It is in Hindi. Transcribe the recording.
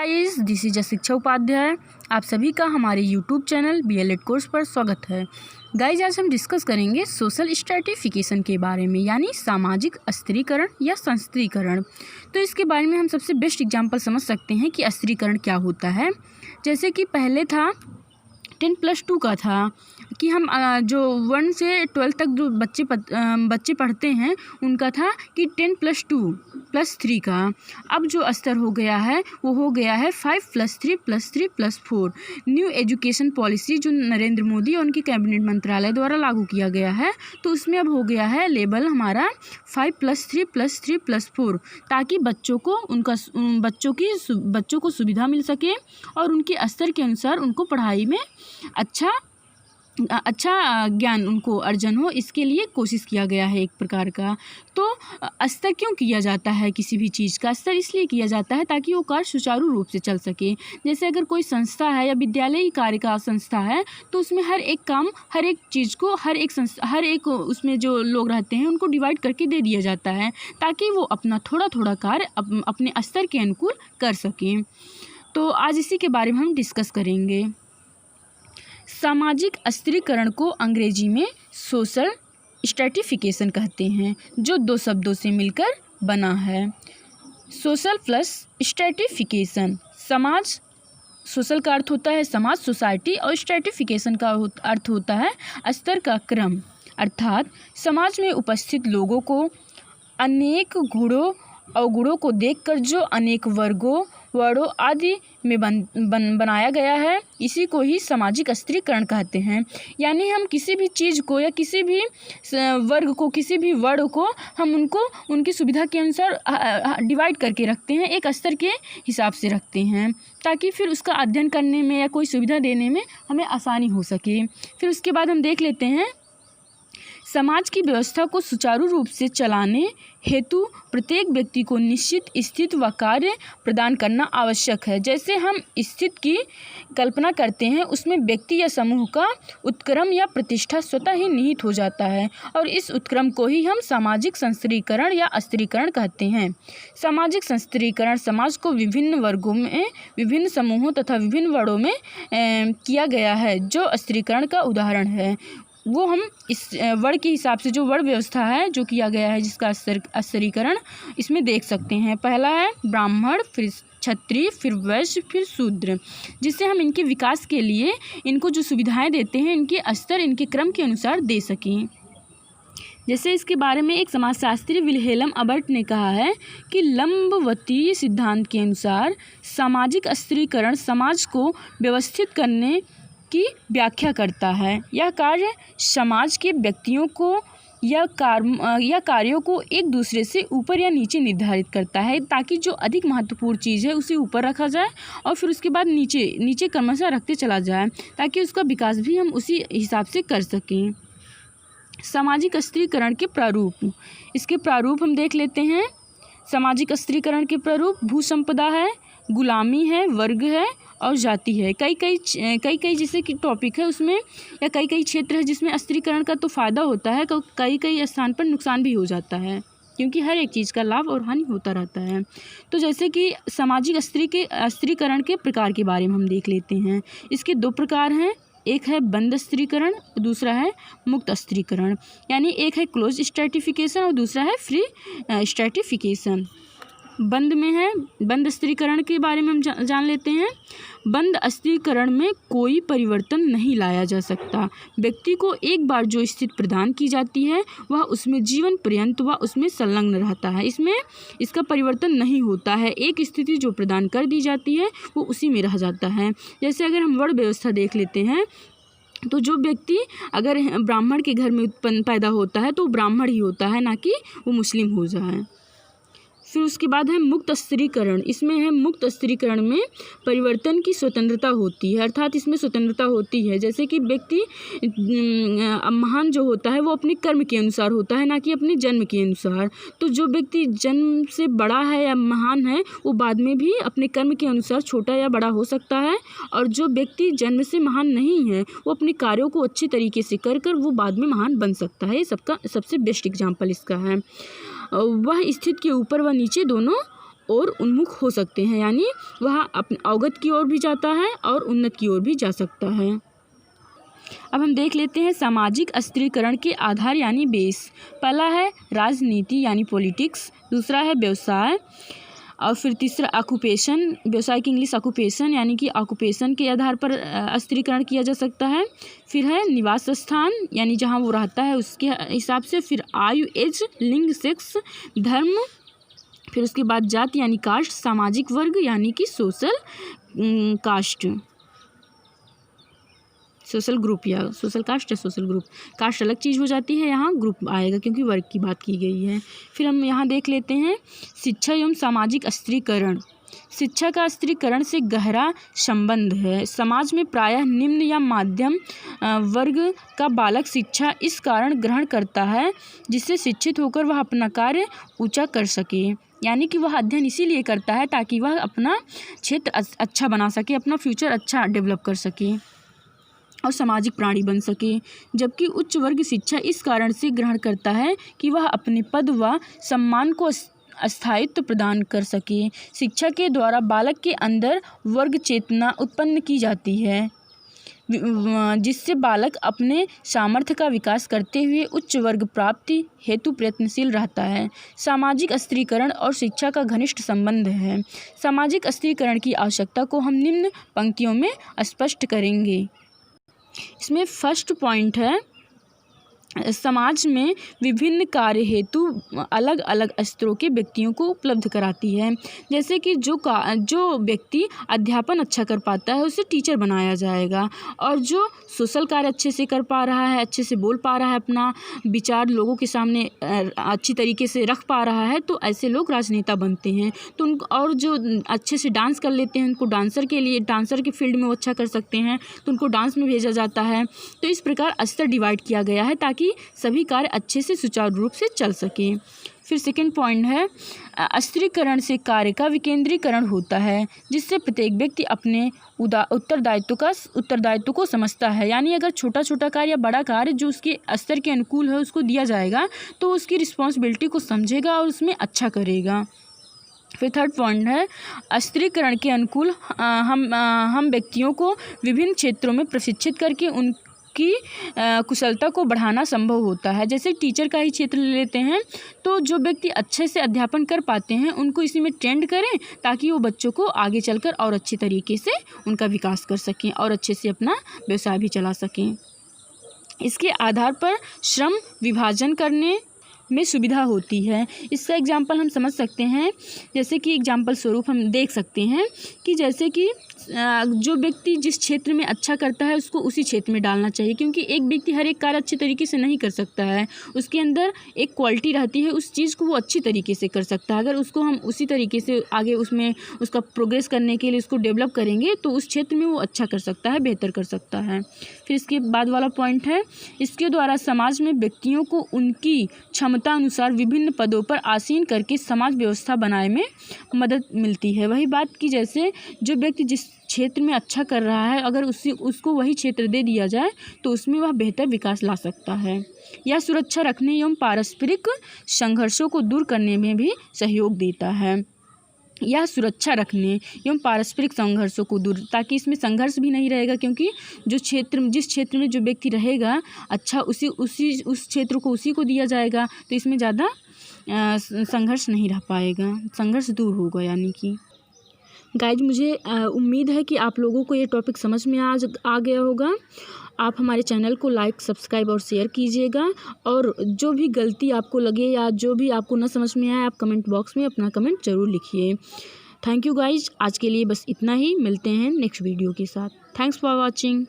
गाइस, दिस इज शिक्षा उपाध्याय। आप सभी का हमारे यूट्यूब चैनल BLED कोर्स पर स्वागत है। गाइस, आज हम डिस्कस करेंगे सोशल स्ट्रैटिफिकेशन के बारे में, यानी सामाजिक स्त्रीकरण या संस्त्रीकरण। तो इसके बारे में हम सबसे बेस्ट एग्जांपल समझ सकते हैं कि स्त्रीकरण क्या होता है। जैसे कि पहले था 10+2 का था कि हम जो 1 से 12 तक जो बच्चे पढ़ते हैं उनका था कि 10+2+3 का। अब जो स्तर हो गया है वो हो गया है 5+3+3+4। न्यू एजुकेशन पॉलिसी जो नरेंद्र मोदी और उनके कैबिनेट मंत्रालय द्वारा लागू किया गया है, तो उसमें अब हो गया है लेवल हमारा 5+3+3+4, ताकि बच्चों को सुविधा मिल सके और उनके स्तर के अनुसार उनको पढ़ाई में अच्छा ज्ञान उनको अर्जन हो, इसके लिए कोशिश किया गया है एक प्रकार का। तो स्तर क्यों किया जाता है? किसी भी चीज़ का स्तर इसलिए किया जाता है ताकि वो कार्य सुचारू रूप से चल सके। जैसे अगर कोई संस्था है या विद्यालय कार्य का संस्था है, तो उसमें हर एक काम, हर एक चीज़ को हर एक उसमें जो लोग रहते हैं उनको डिवाइड करके दे दिया जाता है, ताकि वो अपना थोड़ा थोड़ा कार्य अपने स्तर के अनुकूल कर सकें। तो आज इसी के बारे में हम डिस्कस करेंगे। सामाजिक स्त्रीकरण को अंग्रेजी में सोशल स्ट्रैटिफिकेशन कहते हैं, जो 2 शब्दों से मिलकर बना है। Social plus stratification. समाज, सोशल का अर्थ होता है समाज, सोसाइटी, और स्ट्रैटिफिकेशन का अर्थ होता है स्तर का क्रम। अर्थात समाज में उपस्थित लोगों को अनेक गुणों अवगुणों को देखकर जो अनेक वर्गों आदि में बनाया गया है, इसी को ही सामाजिक स्त्रीकरण कहते हैं। यानी हम किसी भी चीज़ को या किसी भी वर्ग को, किसी भी वर्ण को हम उनको उनकी सुविधा के अनुसार डिवाइड करके रखते हैं, एक स्तर के हिसाब से रखते हैं, ताकि फिर उसका अध्ययन करने में या कोई सुविधा देने में हमें आसानी हो सके। फिर उसके बाद हम देख लेते हैं, समाज की व्यवस्था को सुचारू रूप से चलाने हेतु प्रत्येक व्यक्ति को निश्चित स्थिति व कार्य प्रदान करना आवश्यक है। जैसे हम स्थिति की कल्पना करते हैं, उसमें व्यक्ति या समूह का उत्क्रम या प्रतिष्ठा स्वतः ही निहित हो जाता है, और इस उत्क्रम को ही हम सामाजिक संस्त्रीकरण या स्त्रीकरण कहते हैं। सामाजिक संस्त्रीकरण समाज को विभिन्न वर्गों में, विभिन्न समूहों तथा विभिन्न वर्णों में किया गया है। जो स्त्रीकरण का उदाहरण है वो हम इस वर्ण के हिसाब से, जो वर्ण व्यवस्था है जो किया गया है, जिसका स्त्रीकरण इसमें देख सकते हैं। पहला है ब्राह्मण, फिर क्षत्रिय, फिर वैश्य, फिर शूद्र, जिससे हम इनके विकास के लिए इनको जो सुविधाएं देते हैं, इनके स्तर इनके क्रम के अनुसार दे सकें। जैसे इसके बारे में एक समाजशास्त्री विल्हेल्म अबर्ट ने कहा है कि लंबवती सिद्धांत के अनुसार सामाजिक स्त्रीकरण समाज को व्यवस्थित करने की व्याख्या करता है। यह कार्य समाज के व्यक्तियों को या कार्यों को एक दूसरे से ऊपर या नीचे निर्धारित करता है, ताकि जो अधिक महत्वपूर्ण चीज़ है उसे ऊपर रखा जाए और फिर उसके बाद नीचे क्रमशः रखते चला जाए, ताकि उसका विकास भी हम उसी हिसाब से कर सकें। सामाजिक स्त्रीकरण के प्रारूप, इसके प्रारूप हम देख लेते हैं। सामाजिक स्त्रीकरण के प्रारूप भू संपदा है, गुलामी है, वर्ग है और जाति है। कई जैसे कि टॉपिक है उसमें, या कई क्षेत्र है जिसमें स्त्रीकरण का तो फ़ायदा होता है, कई स्थान पर नुकसान भी हो जाता है, क्योंकि हर एक चीज़ का लाभ और हानि होता रहता है। तो जैसे कि सामाजिक स्त्रीकरण के प्रकार के बारे में हम देख लेते हैं। इसके 2 प्रकार हैं, एक है बंद स्त्रीकरण, दूसरा है मुक्त स्त्रीकरण। यानी एक है क्लोज स्ट्रैटिफिकेशन और दूसरा है फ्री स्ट्रैटिफिकेशन। बंद स्त्रीकरण के बारे में हम जान लेते हैं। बंद स्त्रीकरण में कोई परिवर्तन नहीं लाया जा सकता। व्यक्ति को एक बार जो स्थिति प्रदान की जाती है वह उसमें जीवन पर्यंत वह उसमें संलग्न रहता है, इसमें इसका परिवर्तन नहीं होता है। एक स्थिति जो प्रदान कर दी जाती है वो उसी में रह जाता है। जैसे अगर हम वर्ण व्यवस्था देख लेते हैं, तो जो व्यक्ति अगर ब्राह्मण के घर में पैदा होता है तो वो ब्राह्मण ही होता है, ना कि वो मुस्लिम हो जाए। फिर उसके बाद है मुक्त स्त्रीकरण। इसमें है मुक्त स्त्रीकरण में परिवर्तन की स्वतंत्रता होती है, अर्थात इसमें स्वतंत्रता होती है। जैसे कि व्यक्ति महान जो होता है वो अपने कर्म के अनुसार होता है, ना कि अपने जन्म के अनुसार। तो जो व्यक्ति जन्म से बड़ा है या महान है वो बाद में भी अपने कर्म के अनुसार छोटा या बड़ा हो सकता है, और जो व्यक्ति जन्म से महान नहीं है वो अपने कार्यों को अच्छे तरीके से कर वो बाद में महान बन सकता है। ये सबका सबसे बेस्ट एग्जाम्पल इसका है। वह स्थिति के ऊपर व नीचे दोनों ओर उन्मुख हो सकते हैं, यानी वह अपने अवगत की ओर भी जाता है और उन्नत की ओर भी जा सकता है। अब हम देख लेते हैं सामाजिक स्थिरीकरण के आधार यानी बेस। पहला है राजनीति यानी पॉलिटिक्स, दूसरा है व्यवसाय, और फिर तीसरा ऑक्यूपेशन, व्यवसाय की इंग्लिश ऑक्यूपेशन, यानी कि ऑक्यूपेशन के आधार पर स्थिरीकरण किया जा सकता है। फिर है निवास स्थान, यानी जहाँ वो रहता है उसके हिसाब से। फिर आयु, एज, लिंग, सेक्स, धर्म, फिर उसके बाद जाति यानी कास्ट, सामाजिक वर्ग यानी कि सोशल कास्ट, सोशल ग्रुप, या सोशल कास्ट या सोशल ग्रुप। कास्ट अलग चीज़ हो जाती है, यहाँ ग्रुप आएगा क्योंकि वर्ग की बात की गई है। फिर हम यहाँ देख लेते हैं शिक्षा एवं सामाजिक स्थिरीकरण। शिक्षा का स्थिरीकरण से गहरा संबंध है। समाज में प्रायः निम्न या मध्यम वर्ग का बालक शिक्षा इस कारण ग्रहण करता है जिससे शिक्षित होकर वह अपना कार्य ऊंचा कर सके, यानी कि वह अध्ययन इसीलिए करता है ताकि वह अपना क्षेत्र अच्छा बना सके, अपना फ्यूचर अच्छा डेवलप कर सके और सामाजिक प्राणी बन सके। जबकि उच्च वर्ग शिक्षा इस कारण से ग्रहण करता है कि वह अपने पद व सम्मान को स्थायित्व प्रदान कर सके। शिक्षा के द्वारा बालक के अंदर वर्ग चेतना उत्पन्न की जाती है जिससे बालक अपने सामर्थ्य का विकास करते हुए उच्च वर्ग प्राप्ति हेतु प्रयत्नशील रहता है। सामाजिक स्थिरीकरण और शिक्षा का घनिष्ठ संबंध है। सामाजिक स्थिरीकरण की आवश्यकता को हम निम्न पंक्तियों में स्पष्ट करेंगे। इसमें फर्स्ट पॉइंट है, समाज में विभिन्न कार्य हेतु अलग अलग स्तरों के व्यक्तियों को उपलब्ध कराती है। जैसे कि जो व्यक्ति अध्यापन अच्छा कर पाता है उसे टीचर बनाया जाएगा, और जो सोशल कार्य अच्छे से कर पा रहा है, अच्छे से बोल पा रहा है, अपना विचार लोगों के सामने अच्छी तरीके से रख पा रहा है, तो ऐसे लोग राजनेता बनते हैं। तो और जो अच्छे से डांस कर लेते हैं उनको डांसर के फील्ड में वो अच्छा कर सकते हैं, तो उनको डांस में भेजा जाता है। तो इस प्रकार स्तर डिवाइड किया गया है ताकि सभी कार्य अच्छे से सुचारू रूप से चल सके। फिर सेकंड पॉइंट है, स्थिरीकरण से कार्य का विकेंद्रीकरण होता है जिससे प्रत्येक व्यक्ति अपने उत्तरदायित्व को समझता है। यानी अगर छोटा छोटा कार्य या बड़ा कार्य जो उसके स्तर के अनुकूल है उसको दिया जाएगा तो उसकी रिस्पॉन्सिबिलिटी को समझेगा और उसमें अच्छा करेगा। फिर थर्ड पॉइंट है, स्थिरीकरण के अनुकूल हम व्यक्तियों को विभिन्न क्षेत्रों में प्रशिक्षित करके उनकी कुशलता को बढ़ाना संभव होता है। जैसे टीचर का ही क्षेत्र ले लेते हैं, तो जो व्यक्ति अच्छे से अध्यापन कर पाते हैं उनको इसी में ट्रेंड करें ताकि वो बच्चों को आगे चलकर और अच्छे तरीके से उनका विकास कर सकें और अच्छे से अपना व्यवसाय भी चला सकें। इसके आधार पर श्रम विभाजन करने में सुविधा होती है। इसका एग्जाम्पल हम समझ सकते हैं, जैसे कि एग्जाम्पल स्वरूप हम देख सकते हैं कि जैसे कि जो व्यक्ति जिस क्षेत्र में अच्छा करता है उसको उसी क्षेत्र में डालना चाहिए, क्योंकि एक व्यक्ति हर एक कार्य अच्छे तरीके से नहीं कर सकता है, उसके अंदर एक क्वालिटी रहती है, उस चीज़ को वो अच्छी तरीके से कर सकता है। अगर उसको हम उसी तरीके से आगे उसमें उसका प्रोग्रेस करने के लिए उसको डेवलप करेंगे तो उस क्षेत्र में वो अच्छा कर सकता है, बेहतर कर सकता है। फिर इसके बाद वाला पॉइंट है, इसके द्वारा समाज में व्यक्तियों को उनकी क्षमता अनुसार विभिन्न पदों पर आसीन करके समाज व्यवस्था बनाने में मदद मिलती है। वही बात की जैसे जो व्यक्ति जिस क्षेत्र में अच्छा कर रहा है अगर उसको वही क्षेत्र दे दिया जाए तो उसमें वह बेहतर विकास ला सकता है। यह सुरक्षा रखने एवं पारस्परिक संघर्षों को दूर करने में भी सहयोग देता है। यह सुरक्षा रखने एवं पारस्परिक संघर्षों को दूर, ताकि इसमें संघर्ष भी नहीं रहेगा, क्योंकि जिस क्षेत्र में जो व्यक्ति रहेगा अच्छा उस क्षेत्र को उसी को दिया जाएगा, तो इसमें ज़्यादा संघर्ष नहीं रह पाएगा, संघर्ष दूर होगा। यानी कि गाइज मुझे उम्मीद है कि आप लोगों को ये टॉपिक समझ में आ गया होगा। आप हमारे चैनल को लाइक, सब्सक्राइब और शेयर कीजिएगा, और जो भी गलती आपको लगे या जो भी आपको न समझ में आए आप कमेंट बॉक्स में अपना कमेंट ज़रूर लिखिए। थैंक यू गाइज, आज के लिए बस इतना ही, मिलते हैं नेक्स्ट वीडियो के साथ। Thanks for watching.